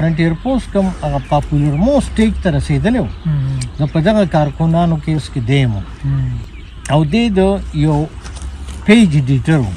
فرنټیر پوسټ کوم هغه پاپولر موسټ ټیک ته رسېدلی و نو په دغه کارکنانو کې اوس کې دی م او دی د یو پیج ایډیټر و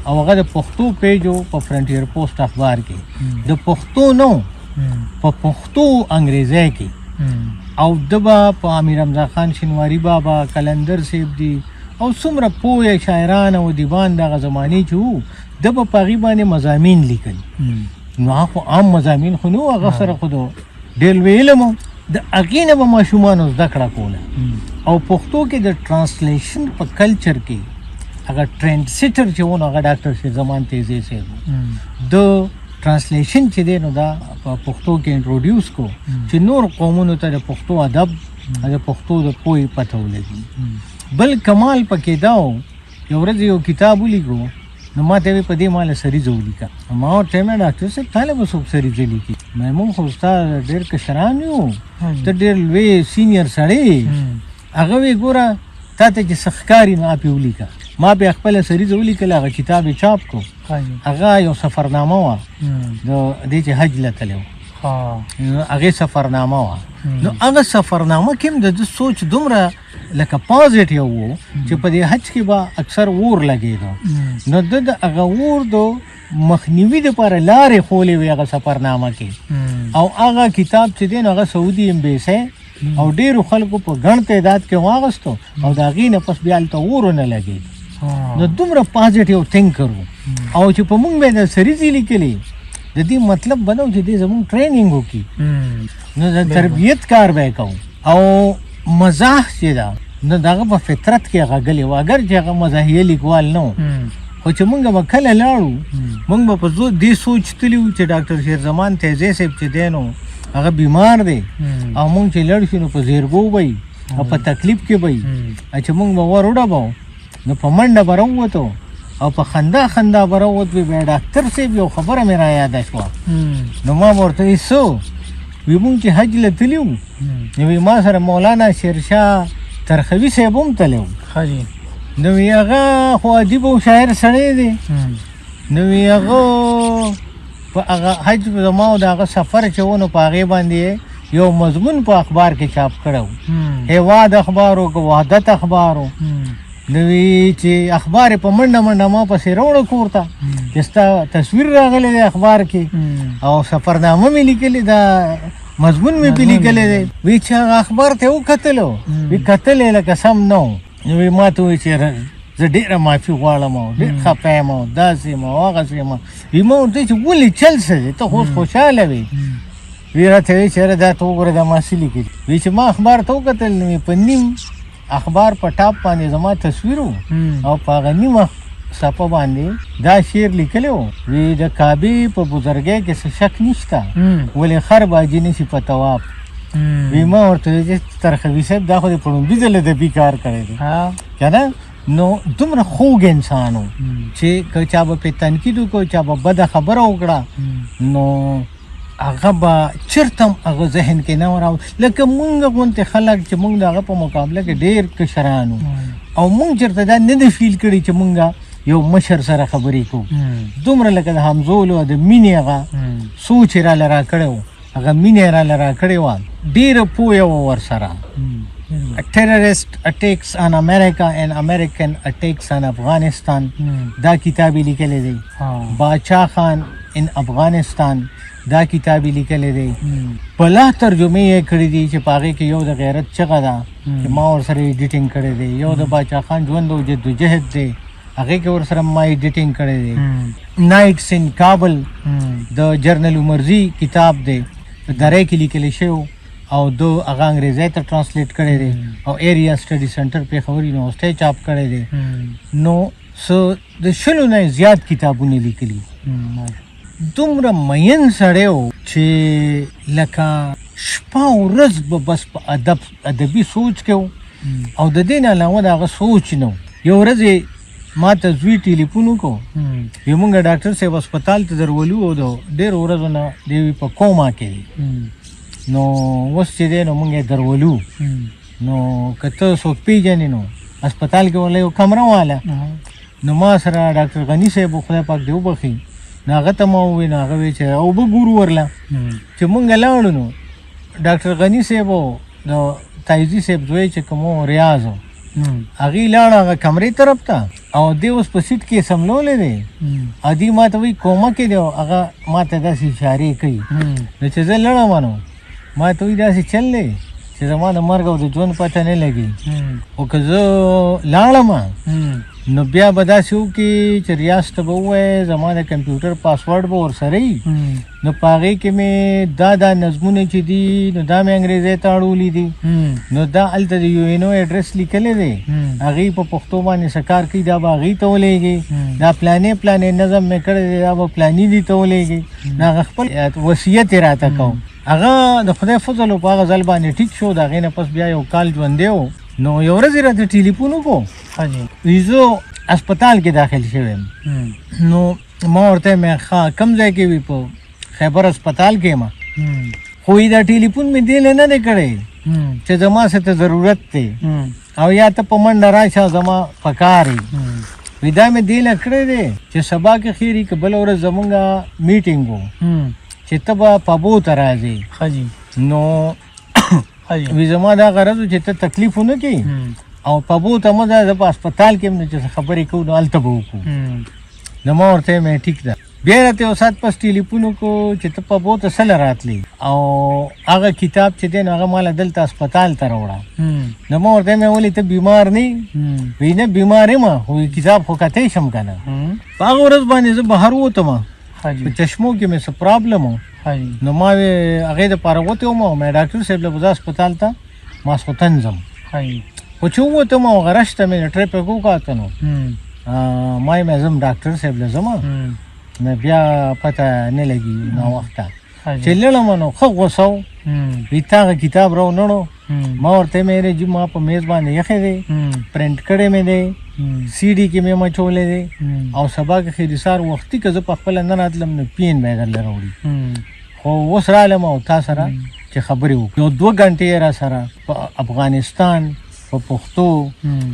او هغه د پښتو پیج و په فرنټیر پوسټ اخبار کې د پښتو نو په پښتو انګریزی کې او د به په امیر حمزه خان شینواري بابا کلندر صاحب دي او څومره پوه شاعران او دیوان دغه زمانې چې وو د به په هغې باندې مضامین لیکل نو هغه خو عام مضامین خو نه وو هغه سره خو د ډېر لوی علم و د هغې نه به ماشومانو زده کړه کوله او پښتو کې د ټرانسلیشن په کلچر کې هغه ټرینډ سیټر چې و نو هغه ډاکټر شیرزمان تیزی صاحب د ټرانسلیشن چې دی نو دا په پښتو کې انټروډیوس کو چې نور قومونو ته د پښتو ادب د پښتو د پوهې پته ولګي بل کمال پکې دا و یو ورځ یو کتاب ولیکو نو ما ته په دې مال سریزه ولیکه ما ورته ویل ډاکټر صاحب تا له به څوک سریزه لیکي مونږ خو ستا ډېر کشران یو ته ډېر لوی سینیر سړی هغه وی ګوره تا ته چې څه ښکاري نو هغه پې ولیکه ما بیا خپله سریزه ولیکله هغه کتاب یې چاپ کړو هغه یو سفرنامه وه د دې چې حج له تللی و هغې سفرنامه وه نو هغه سفرنامه کې هم د ده سوچ دومره لکه پازیټیو و چې په دې حج کې به اکثر اور لګېدو نو ده د هغه اور د مخنیوي دپاره لارې خولې وې هغه سفرنامه کې او هغه کتاب چې دی نو هغه سعودي امبیسی او ډېرو خلکو په ګڼ تعداد کې واغستو او د هغې نه پس بیا هلته اور ونه لګېد نو دومره پازیټیو تھنکر و او چې په موږ به د سریزې لیکلې د دې مطلب به نه و چې دې زموږ ټریننګ وکړي نو د تربیت کار به یې کوو او مزاح چې ده نو د هغه په فطرت کې غږلې وه اگر چې هغه مزاحیه لیکوال نه و خو چې موږ به کله لاړو موږ به په دې سوچ تلي وو چې ډاکټر شیرزمان تیزی صاحب چې دی نو هغه بیمار دی او موږ چې لړ شو نو په زیرګو به وي او په تکلیف کې به وي چې موږ به ور وډبو نو په منډه به راووتو او په خندا خندا به راووت وي بیا ډاکټر صاحب یو خبره مې را یاده شوه نو ما به ورته وایي څه وی مونږ چې حج له تلي وو نو وی ما سره مولانا شیرشاه ترخوي صاحب هم تللی وو نو وی هغه خو ادیب او شاعر سړی دی نو وی هغه په هغه حج زما او د هغه سفر چې و نو په هغې باندې یو مضمون په اخبار کې چاپ کړی و هیواد اخبار و که وحدت اخبار و نو وی چې اخبار یې په منډه منډه ما پسې راوړه کور ته چې ستا تصویر راغلی دی اخبار کې او سفرنامه مې لیکلې ده مضمون مې پې لیکلی دی وی چې هغه اخبار ته یې وکتلو وی کتلی لکه سم نه و نو وی ما ته وایي چې زه ډېره معافي غواړم او ډېر خفه یم او داسې یم او هغسې یم وی ما ورته چې ولې چل څه دی ته خو اوس خوشحاله وې وی راته وایي چې یاره دا ته وګوره دا ما څه لیکلي وی چې ما اخبار ته وکتل نو په نیم اخبار په ټاپ باندې زما تصویر و او په هغه نیمه صفحه باندې دا شعر لیکلی و وی د کعبې په بزرګۍ کې څه شک نشته ولې خر باجي نشي په طواف وی ما ورته وایي چې ترخوي صاحب دا خو د پړومبي ځله ادبي کار کړی دی که نه نو دومره خوږ انسان و چې که چا به پرې تنقید وکړو چا به بده خبره وکړه نو هغه به چېرته هم هغه ذهن کې نه راو لکه مونږ غوندې خلک چې مونږ د هغه په مقابله کې ډېر کشران وو او مونږ چېرته دا نه دی فیل کړي چې مونږ یو مشر سره خبرې کوو دومره لکه د همزولو د مینې هغه سوچ یې راله راکړی و هغه مینه یې راله راکړې وه ډېره پوهه وه ورسره terrorist attacks on America and American attacks on Afghanistan دا کتاب یې لیکلی دی باچا خان in Afghanistan دا کتاب یې لیکلی دی بلا ترجمې یې کړي دي چې په هغې کې یو د غیرت چغه ده چې ما ورسره ایډیټینګ کړی دی یو د باچا خان ژوند او جدوجهد دی هغې کې ورسره ما ایډیټینګ کړی دی نایټس ان کابل د جرنل عمرزي کتاب دی په درې کې لیکلی شوی او دو هغه انګریزی ته ټرانسلیټ کړی دی او ایریا سټډي سنټر پېښور یونیورسټۍ چاپ کړی دی نو څه د 100 نه زیات کتابونه لیکلي دومره مین سړی و چې لکه شپه او ورځ به بس په ادبي سوچ کې و او د دې نه علاوه د هغه سوچ نه و یو ورځ یې ما ته زوی ټلیفون وکړو وی مونږ ډاکټر صاحب هسپتال ته درولو او د ډېرو ورځو نه دی په کوما کې دی نو اوس چې دی نو مونږ یې درولو نو که ته څوک پېژنې نو هسپتال کې ورله یو کمره واله نو ما سره ډاکټر غني صاحب خدای پاک دې وبخي هغه ته ما وویل نو هغه وی چې اوبه ګورو ورله چې مونږ لاړو نو ډاکټر غني صاحب او د تایزي صاحب زوی چې کوم ریاض و هغې لاړه هغه کمرې طرف ته او دی اوس په سیټ کې سملولی دی ادي ما ته وایي کومه کې دی او هغه ما ته داسې اشارې کوي نو چې زه لړم نو ما ته وایي داسې چل دی چې زما د مرګ او د ژوند پته نه لګي خو که زه لاړم نو بیا به داسې وکړي چې ریاض ته به ووایې زما د کمپیوټر پاسورډ به ورسره وي نو په هغې کې مې دا نظمونه چې دي نو دا مې انګریزۍ ته اړولي دي نو دا هلته د یو این او ایډرس لیکلی دی هغې په پښتو باندې څه کار کوي دا به هغې ته ولېږي دا پلانې نظم مې کړی دی دا به پلاني دي ته ولېږي نو هغه خپل وصیت یې راته کوم هغه د خدای فضل و په هغه ځل باندې ټیک شو د هغې نه پس بیا یو کال ژوندی و نو یو ورځ یې راته ټلیفون وکړو زه هسپتال کې داخل شوی یم نو ما ورته ویم ښه کوم ځای کې وي په خیبر هسپتال کې یم خو دا ټلیفون مې دې له نه دی کړی چې زما څه ته ضرورت دی او یا ته په منډه راشه زما په کار یې وي دا مې دې له کړی دی چې سبا کې خیري که بله ورځ زمونږ میټینګ و چې ته به پبو ته راځې نو وی زما دا غرض و چې ته تکلیف ونه کړي او پبو ته مه ځه زه په هسپتال کې یم نو چې څه خبرې کوو نو هلته به وکړو نو ما ورته ویم ټیک ده بیا راته یو ساعت پس ټلیفون وکړو چې ته پبو ته څله راتلی او هغه کتاب چې دی نو هغه ماله دلته هسپتال ته راوړه نو ما ورته ویم ولې ته بیمار نه وی نه بیمار یم خو کتاب خو کتی شم که نه په هغه ورځ باندې زه بهر ووتم په چشمو کې مې څه پرابلم و نو ما هغې دپاره وتی وم او مې ډاکټر صاحب له به زه هسپتال ته ماسخوتن ځم خو چې ووتم او هغه رش ته مې ټریفک وکاته نو ما یې مې ځم ډاکټر صاحب له ځم نو بیا پته نه لګي ناوخته چې لړم نو ښه غوسه و وي تا هغه کتاب راونړو ما ورته مې جي ما په میز باندې یخی دی پرنټ کړی مې دی سی ډي کې مې مچولی دی او سبا کې خیري سهار وختي که زه په خپله نه راتلم نو پین به یې درله راوړي خو اوس رالم او تا سره چې خبرې وکړو یو 2 غنټې یې را سره په افغانستان په پښتو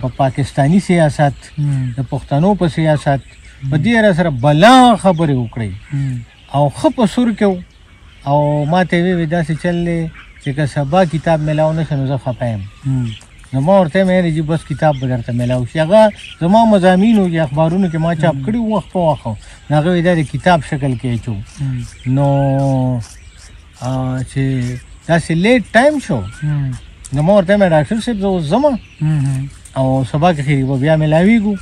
په پاکستاني سیاست د پښتنو په سیاست په دې را سره بلا خبرې وکړئ او ښه په سور کې او ما ته یې ویې داسې چل دی چې که سبا کتاب میلاو نه شي نو زه خفه یم نو ما ورته یې ویلې چې بس کتاب به درته میلاو شي هغه زما مضامینو چې اخبارونو کې ما چاپ کړي وخت په وخت نو هغه ویې دا د کتاب شکل کې اچو نو چې داسې لیټ ټایم شو نو ما ورته ویم ډاکټر صاحب زه اوس ځم او سبا کې خیري به بیا میلاویږو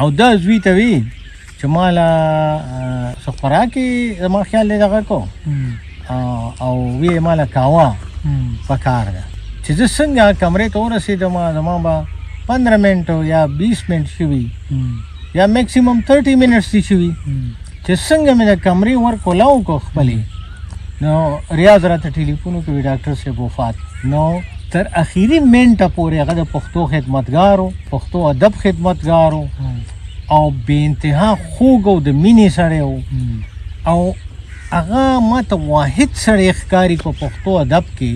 او دا زوی ته وی چې ما له څه خوراکې زما خیال دی دغه کو او وی ما له کاوه پکار ده چې زه څنګه کمرې ته ورسېدم زما به 15 منټو یا 20 منټ شوي یا میکسیمم 30 منټس دي شوي چې څنګه مې د کمرې ور کولاو کو خپلې نو ریاض راته ټلیفون وکړي ډاکټر صاحب وفات نو تر اخیری منټه پورې هغه د پښتو خدمتګار و پښتو ادب خدمتګار و او بې انتها خوږ او د مینې سړی و او هغه ما ته واحد سړی ښکاري په پښتو ادب کې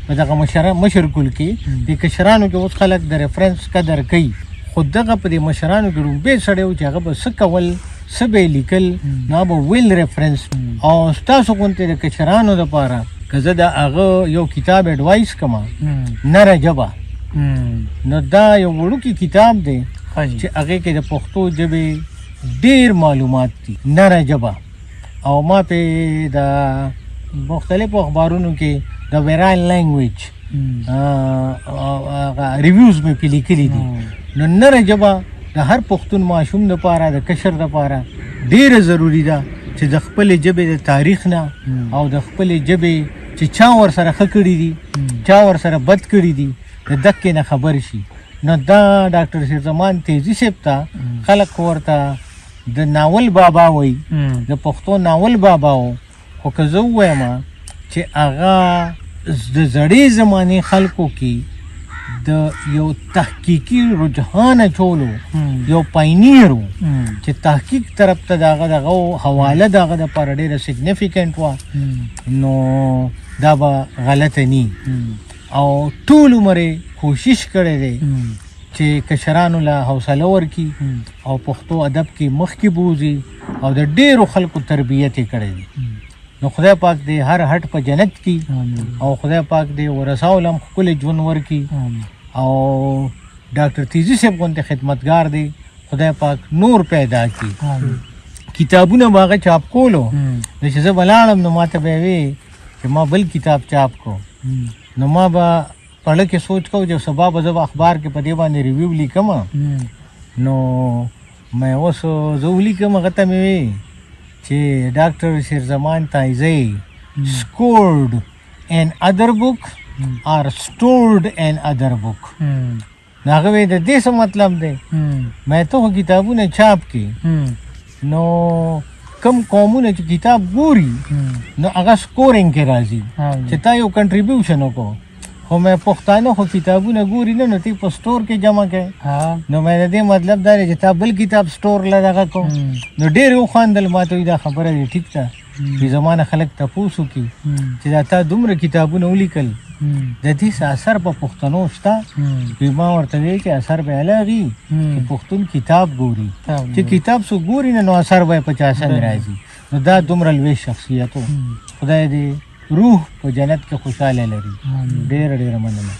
په دغه مشر کل کې د کشرانو کې اوس خلک د ریفرنس قدر کوي خو دغه په دې مشرانو کې ړومبی سړی و چې هغه به څه کول څه به یې لیکل نو به ویل ریفرنس او ستاسو غوندې د کشرانو دپاره که زه د هغه یو کتاب ایډوایس کومه نره ژبه نو دا یو وړوکی کتاب دی چې هغې کې د پښتو ژبې ډېر معلومات دي نره ژبه او ما پې د مختلفو اخبارونو کې د ویرال لینګویج ریویوز مې پې لیکلي دي نو نره ژبه د هر پښتون ماشوم دپاره د کشر دپاره ډېره ضروري ده چې د خپلې ژبې د تاریخ نه او د خپلې ژبې چې چا ورسره ښه کړي دي چا ورسره بد کړي دي د دقې نه خبر شي نو دا ډاکټر شیرزمان تیزي صاحب ته خلک ورته د ناول بابا وایي د پښتو ناول بابا و خو که زه ووایم چې هغه د زړې زمانې خلکو کې د یو تحقیقي رجحان اچولو یو پاینیر و چې تحقیق طرف ته دغه حواله دغه دپاره ډېره سیګنیفیکنټ وه نو دا به غلطه نی او ټول عمر کوشش کړی دی چې کشرانو له حوصله ورکي او پښتو ادب کې مخکې بوځي او د ډېرو خلکو تربیت یې کړی دی. نو خدای پاک دې هر هټ په جنت کې او خدای پاک دې ورثاو له هم ښکلی ژوند ورکي او ډاکټر تیزي صاحب غوندې خدمتګار دی خدای پاک نور پیدا کړي. کتابونه به هغه چاپ کولو نو چې زه به لاړم نو ما ته به یې وی چې ما بل کتاب چاپ کو نو ما به پړه کې سوچ کو چې سبا به زه به اخبار کې په دې باندې ریویو لیکم نو مې اوس زه ولیکم هغه ته مې وی چې ډاکټر شیرزمان تایزی scored an other book or stored an other book. نو هغه وی د دې څه مطلب دی مې ته خو کتابونه چاپ کې نو کم قومونه چې کتاب ګوري نو هغه سکورینګ کې راځي چې تا یو کنټریبیوشن وکړو خو مې پښتانه خو کتابونه ګوري نه نو تی په سټور کې جمع کړې نو مې د دې مطلب دا دی چې تا بل کتاب سټور له دغه کو نو ډېر وخواندل ما ته دا خبره دی ټیک ده چې زمانه خلک تپوس وکړي چې دا تا دومره کتابونه ولیکل د دې څه اثر په پښتنو شته وی ما ورته وی چې اثر به الهغي چې پښتون کتاب ګوري چې کتاب سو ګوري نه نو اثر به په چا سره راځي نو دا دومره لوی شخصیت خدای دې روح په جنت کې خوشاله لري. ډېر ډېر مننه.